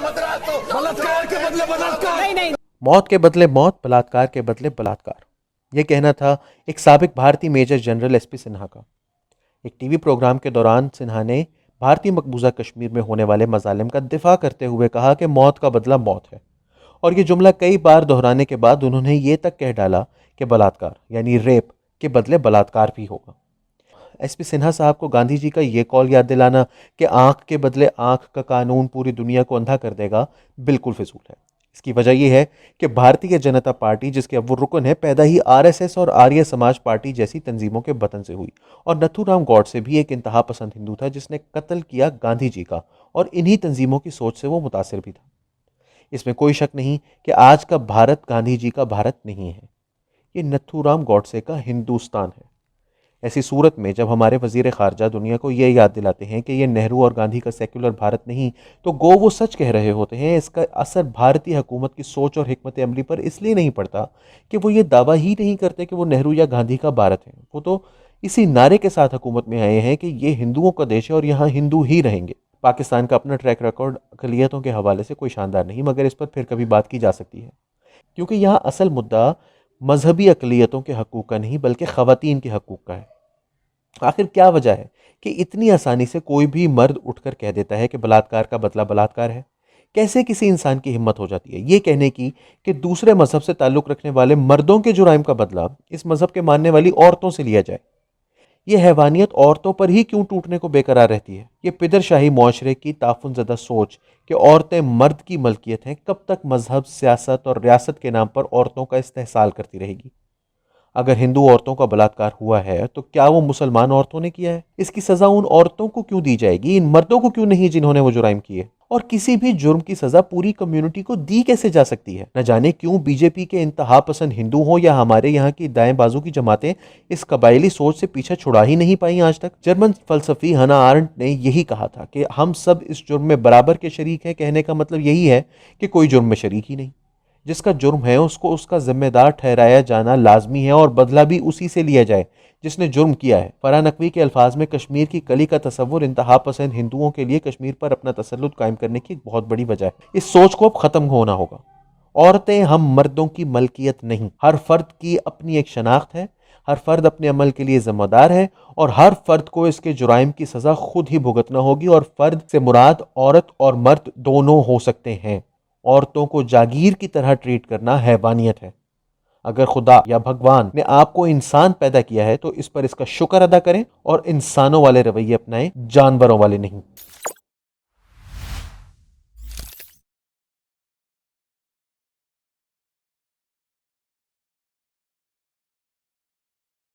बलात्कार के बदले बलात्कार। नहीं, मौत के बदले मौत, बलात्कार के बदले बलात्कार, ये कहना था एक साबिक भारतीय मेजर जनरल एसपी सिन्हा का। एक टीवी प्रोग्राम के दौरान सिन्हा ने भारतीय मकबूजा कश्मीर में होने वाले मजालिम का दिफा करते हुए कहा कि मौत का बदला मौत है, और ये जुमला कई बार दोहराने के बाद उन्होंने ये तक कह डाला कि बलात्कार यानी रेप के बदले बलात्कार भी होगा। एसपी सिन्हा साहब को गांधी जी का ये कॉल याद दिलाना कि आंख के बदले आंख का कानून पूरी दुनिया को अंधा कर देगा, बिल्कुल फिजूल है। इसकी वजह यह है कि भारतीय जनता पार्टी, जिसके अब वो रुकन है, पैदा ही आरएसएस और आर्य समाज पार्टी जैसी तंजीमों के बतन से हुई, और नथुराम गॉडसे भी एक इंतहा पसंद हिंदू था जिसने कत्ल किया गांधी जी का, और इन्हीं तंजीमों की सोच से वो मुतासिर भी था। इसमें कोई शक नहीं कि आज का भारत गांधी जी का भारत नहीं है, ये नथुराम गॉडसे का हिंदुस्तान है। ऐसी सूरत में जब हमारे वजीर खारजा दुनिया को ये याद दिलाते हैं कि ये नेहरू और गांधी का सेक्युलर भारत नहीं, तो गो वो सच कह रहे होते हैं। इसका असर भारतीय हुकूमत की सोच और हिकमत अमली पर इसलिए नहीं पड़ता कि वो ये दावा ही नहीं करते कि वो नेहरू या गांधी का भारत है। वो तो इसी नारे के साथ हुकूमत में आए हैं कि ये हिंदुओं का देश है और यहाँ हिंदू ही रहेंगे। पाकिस्तान का अपना ट्रैक रिकॉर्ड अक़लियतों के हवाले से कोई शानदार नहीं, मगर इस पर फिर कभी बात की जा सकती है, क्योंकि यहाँ असल मुद्दा मजहबी अक़लियतों के हकूक़ का नहीं बल्कि ख़वातीन के हकूक़ का है। आखिर क्या वजह है कि इतनी आसानी से कोई भी मर्द उठकर कह देता है कि बलात्कार का बदला बलात्कार है? कैसे किसी इंसान की हिम्मत हो जाती है ये कहने की कि दूसरे मजहब से ताल्लुक़ रखने वाले मर्दों के जुराइम का बदला इस मजहब के मानने वाली औरतों से लिया जाए? ये हैवानियत औरतों पर ही क्यों टूटने को बेकरार रहती है? ये पिदरशाही मुआशरे की ताफुनज़दा सोच कि औरतें मर्द की मलकियत हैं, कब तक मजहब, सियासत और रियासत के नाम पर औरतों का इस्तेहसाल करती रहेगी? अगर हिंदू औरतों का बलात्कार हुआ है तो क्या वो मुसलमान औरतों ने किया है? इसकी सजा उन औरतों को क्यों दी जाएगी, इन मर्दों को क्यों नहीं जिन्होंने वो जुराइम किए? और किसी भी जुर्म की सजा पूरी कम्युनिटी को दी कैसे जा सकती है? न जाने क्यों बीजेपी के इंतहा पसंद हिंदू हो या हमारे यहाँ की दाएं बाजू की जमातें इस कबायली सोच से पीछा छुड़ा ही नहीं पाई आज तक। जर्मन फलसफी हना आरेंट ने यही कहा था कि हम सब इस जुर्म में बराबर के शरीक हैं। कहने का मतलब यही है कि कोई जुर्म में शरीक ही नहीं। जिसका जुर्म है उसको उसका जिम्मेदार ठहराया जाना लाजमी है, और बदला भी उसी से लिया जाए जिसने जुर्म किया है। फरहान नकवी के अल्फाज में कश्मीर की कली का तस्वुर इंतहा पसंद हिंदुओं के लिए कश्मीर पर अपना तसल्लुत कायम करने की एक बहुत बड़ी वजह है। इस सोच को अब खत्म होना होगा। औरतें हम मर्दों की मलकियत नहीं, हर फर्द की अपनी एक शनाख्त है, हर फर्द अपने अमल के लिए जिम्मेदार है, और हर फर्द को इसके जुराइम की सजा खुद ही भुगतना होगी। और फर्द से मुराद औरत और मर्द दोनों हो सकते हैं। औरतों को जागीर की तरह ट्रीट करना हैवानियत है। अगर खुदा या भगवान ने आपको इंसान पैदा किया है तो इस पर इसका शुक्र अदा करें और इंसानों वाले रवैये अपनाएं, जानवरों वाले नहीं।